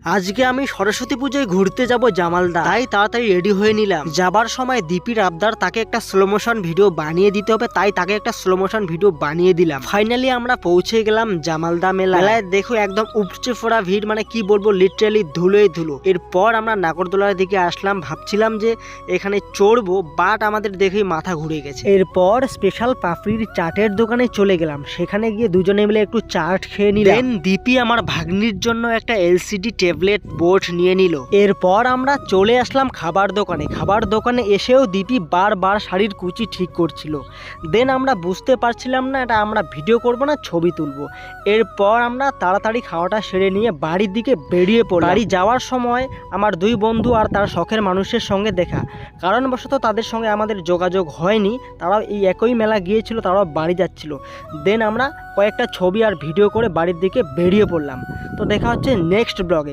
আজকে আমি সরস্বতী পুজোয় ঘুরতে যাব জামালদা, তাই তাড়াতাড়ি রেডি হয়ে নিলাম। যাবার সময় দীপির আবদার তাকে একটা স্লো মোশন ভিডিও বানিয়ে দিতে হবে, তাই তাকে একটা স্লো মোশন ভিডিও বানিয়ে দিলাম। ফাইনালি আমরা পৌঁছে গেলাম জামালদা মেলায়। দেখো একদম উপচে পড়া ভিড়, মানে কি বলবো, লিটারালি ধুলোই ধুলো। এরপর আমরা নাগরদোলার দিকে আসলাম, ভাবছিলাম যে এখানে চড়বো, বাট আমাদের দেখেই মাথা ঘুরে গেছে। এরপর স্পেশাল পাপড়ির চাটের দোকানে চলে গেলাম, সেখানে গিয়ে দুজনে মিলে একটু চাট খেয়ে নিলাম। দীপি আমার ভাগ্নির জন্য একটা এলসিডি ট্যাবলেট বোর্ড নিয়ে নিল। এরপর আমরা চলে আসলাম খাবার দোকানে এসেও দীপি বারবার শাড়ির কুচি ঠিক করছিল। দেন আমরা বুঝতে পারছিলাম না এটা আমরা ভিডিও করব না ছবি তুলবো। এরপর আমরা তাড়াতাড়ি খাওয়াটা সেরে নিয়ে বাড়ির দিকে বেরিয়ে পড়লাম। বাড়ি যাওয়ার সময় আমার দুই বন্ধু আর তার শখের মানুষের সঙ্গে দেখা, কারণবশত তাদের সঙ্গে আমাদের যোগাযোগ হয়নি। তারাও এই একই মেলা গিয়েছিল, তারাও বাড়ি যাচ্ছিল। দেন আমরা কয়েকটা ছবি আর ভিডিও করে বাড়ির দিকে বেরিয়ে পড়লাম। তো দেখা হচ্ছে নেক্সট ব্লগে।